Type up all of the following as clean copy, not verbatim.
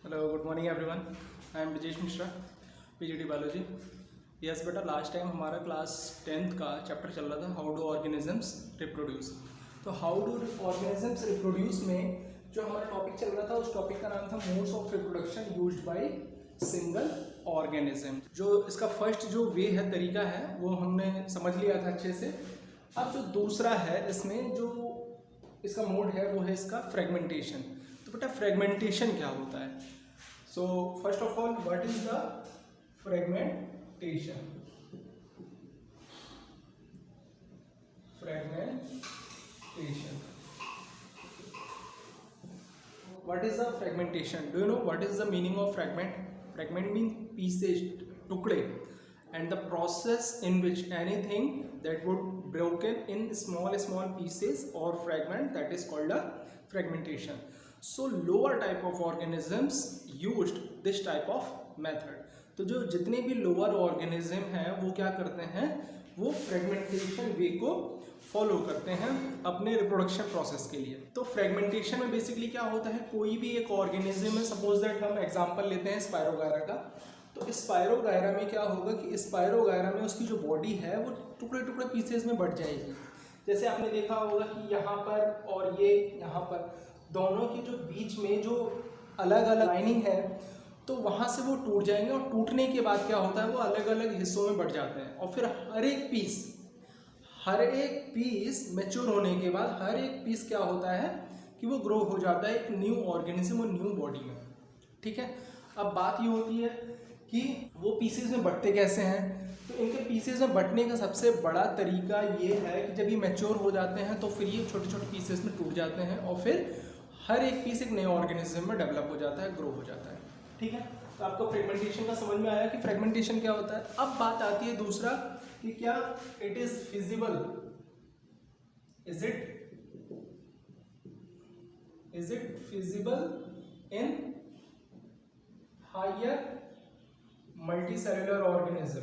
Hello, good morning everyone. I am Brijesh Mishra, PGT Biology. Yes बेटा, last time हमारा class 10th का chapter चल रहा था हाउ डू ऑर्गेनिजम्स रिप्रोड्यूस। तो हाउ डू ऑर्गेनिजम्स रिप्रोड्यूस में जो हमारा टॉपिक चल रहा था उस टॉपिक का नाम था modes of reproduction used by single organism. जो इसका फर्स्ट जो वे है, तरीका है, वो हमने समझ लिया था अच्छे से। अब जो दूसरा है, इसमें जो इसका मोड है वो है इसका फ्रेगमेंटेशन। तो बेटा फ्रेगमेंटेशन क्या होता है? So first of all, what is the fragmentation? Fragmentation, what is the fragmentation? Do you know what is the meaning of fragment? Fragment means pieces, टुकड़े, and the process in which anything that would broken in small pieces or fragment, that is called a fragmentation. So lower type of organisms used this type of method. तो जो जितने भी lower organism हैं वो क्या करते हैं, वो फ्रेगमेंटेशन वे को फॉलो करते हैं अपने रिप्रोडक्शन प्रोसेस के लिए। तो फ्रेगमेंटेशन में बेसिकली क्या होता है, कोई भी एक ऑर्गेनिज्म है, सपोज दैट हम एग्जांपल लेते हैं स्पायरोगायरा का। तो स्पायरोगायरा में क्या होगा कि स्पायरोगायरा में उसकी जो बॉडी है वो टुकड़े टुकड़े पीसेस में बढ़ जाएगी। जैसे आपने देखा होगा कि यहाँ पर और ये यहाँ पर दोनों के जो बीच में जो अलग अलग लाइनिंग है, तो वहाँ से वो टूट जाएंगे और टूटने के बाद क्या होता है, वो अलग अलग हिस्सों में बढ़ जाते हैं। और फिर हर एक पीस मैच्योर होने के बाद हर एक पीस क्या होता है कि वो ग्रो हो जाता है एक न्यू ऑर्गेनिज्म और न्यू बॉडी में। ठीक है, अब बात ये होती है कि वो पीसेस में बढ़ते कैसे हैं। तो इनके पीसेस में बढ़ने का सबसे बड़ा तरीका ये है कि जब ये मैच्योर हो जाते हैं तो फिर ये छोटे छोटे पीसेस में टूट जाते हैं और फिर हर एक पीस एक नए ऑर्गेनिज्म में डेवलप हो जाता है, ग्रो हो जाता है। ठीक है, तो आपको फ्रेगमेंटेशन का समझ में आया कि फ्रेगमेंटेशन क्या होता है। अब बात आती है दूसरा कि क्या it is feasible, is it feasible in higher multicellular organism?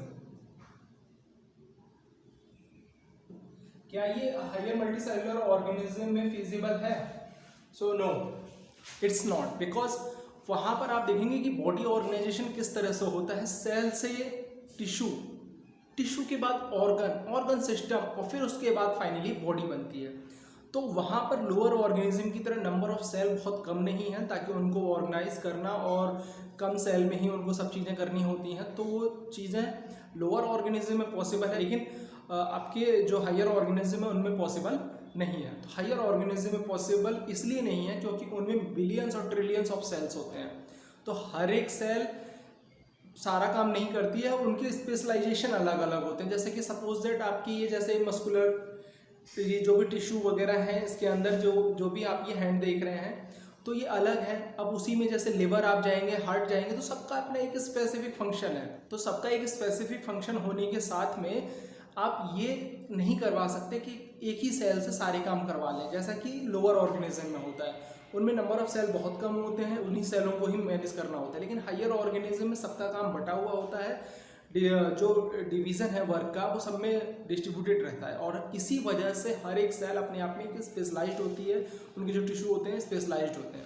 क्या ये हायर मल्टीसेलुलर ऑर्गेनिज्म में फिजिबल है? So no, it's not, because वहां पर आप देखेंगे कि बॉडी ऑर्गेनाइजेशन किस तरह से होता है। सेल से टिश्यू के बाद ऑर्गन सिस्टम और फिर उसके बाद फाइनली बॉडी बनती है। तो वहाँ पर लोअर ऑर्गेनिज्म की तरह नंबर ऑफ सेल बहुत कम नहीं है, ताकि उनको ऑर्गेनाइज करना और कम सेल में ही उनको सब चीज़ें करनी होती हैं। तो वो चीज़ें लोअर ऑर्गेनिज्म में पॉसिबल है, लेकिन आपके जो हायर ऑर्गेनिज्म है उनमें पॉसिबल नहीं है। तो हायर ऑर्गेनिज्म में पॉसिबल इसलिए नहीं है क्योंकि उनमें बिलियंस और ट्रिलियंस ऑफ सेल्स होते हैं। तो हर एक सेल सारा काम नहीं करती है और उनके स्पेशलाइजेशन अलग अलग होते हैं। जैसे कि सपोज दैट आपकी ये जैसे मस्कुलर, ये जो भी टिश्यू वगैरह है इसके अंदर जो भी आप ये हैंड देख रहे हैं, तो ये अलग है। अब उसी में जैसे लिवर आप जाएंगे, हार्ट जाएंगे, तो सबका अपना एक स्पेसिफिक फंक्शन है। तो सबका एक स्पेसिफिक फंक्शन होने के साथ में आप ये नहीं करवा सकते कि एक ही सेल से सारे काम करवा लें, जैसा कि लोअर ऑर्गेनिज्म में होता है। उनमें नंबर ऑफ सेल बहुत कम होते हैं, उन्हीं सेलों को ही मैनेज करना होता है। लेकिन हायर ऑर्गेनिज्म में सबका काम बटा हुआ होता है, जो डिवीज़न है वर्क का वो सब में डिस्ट्रीब्यूटेड रहता है, और इसी वजह से हर एक सेल अपने आप में एक स्पेशलाइज्ड होती है, उनके जो टिश्यू होते हैं स्पेशलाइज्ड होते हैं।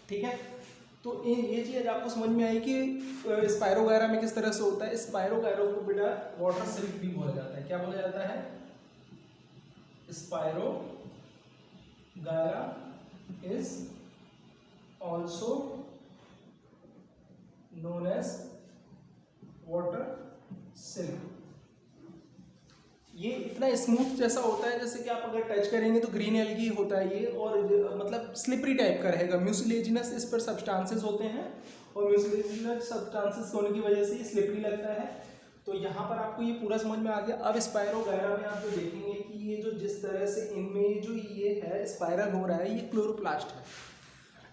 ठीक है, तो ये चीज़ आपको समझ में आई कि स्पायरोगायरा में किस तरह से होता है। स्पायरोगायरा को बेटा वाटर सिल्क भी बोला जाता है। क्या बोला जाता है? Spirogyra is also known as water silk. ये इतना स्मूथ जैसा होता है जैसे कि आप अगर टच करेंगे तो ग्रीन एल्गी होता है ये, और मतलब स्लिपरी टाइप का रहेगा। म्यूसिलेजिनस इस पर सब्सटेंसेस होते हैं और म्यूसिलेजिनस सब्सटेंसेस होने की वजह से ये स्लिपरी लगता है। तो यहाँ पर आपको ये पूरा समझ में आ गया। अब स्पायरोगायरा में आप जो देखेंगे कि ये जो जिस तरह से इनमें जो ये है स्पायरल हो रहा है, ये क्लोरोप्लास्ट है,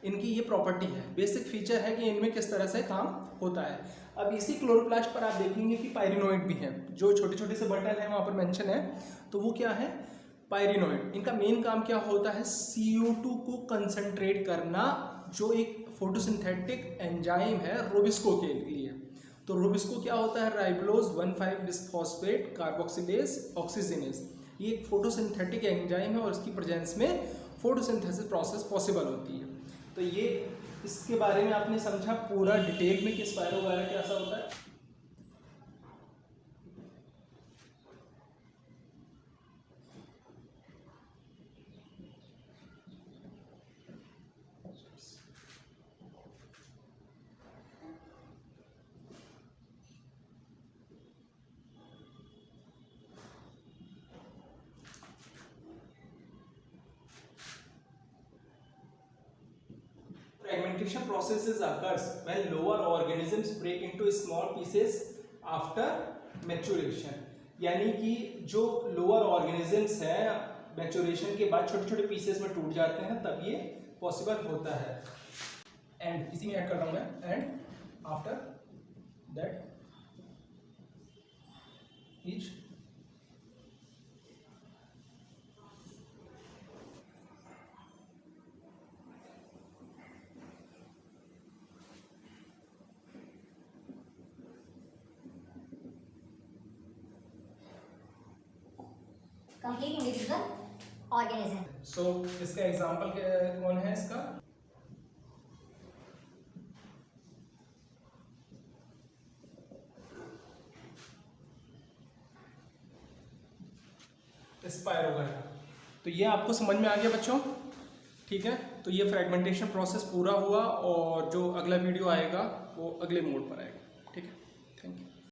इनकी ये प्रॉपर्टी है, बेसिक फीचर है कि इनमें किस तरह से काम होता है। अब इसी क्लोरोप्लास्ट पर आप देखेंगे कि पायरिनोइड भी है, जो छोटे छोटे से बटन है वहाँ पर मेंशन है, तो वो क्या है? पायरिनोइड। इनका मेन काम क्या होता है? CO2 को कंसंट्रेट करना, जो एक फोटोसिंथेटिक एंजाइम है रोबिस्को के लिए। तो रोबिस्को क्या होता है? राइबोलोज 1,5 बिसफॉस्फेट कार्बोक्सिलेज ऑक्सीजनेज। ये एक फोटोसिंथेटिक एंजाइम है और इसकी प्रेजेंस में फोटोसिंथेसिस प्रोसेस पॉसिबल होती है। तो ये इसके बारे में आपने समझा पूरा डिटेल में कि स्पायरो वगैरह कैसा होता है। Fragmentation processes occurs when lower organisms break into small pieces after maturation। यानी कि जो लोअर ऑर्गेनिजम्स हैं मैचुरेशन के बाद छोटे छोटे पीसेस में टूट जाते हैं, तब ये पॉसिबल होता है। एंड इसी में ऐड कर रहा हूं मैं, and after that each complete individual organism। सो इसका एग्जांपल कौन है इसका? स्पायरोगाइटा। तो ये आपको समझ में आ गया बच्चों, ठीक है। तो ये फ्रेगमेंटेशन प्रोसेस पूरा हुआ और जो अगला वीडियो आएगा वो अगले मोड पर आएगा।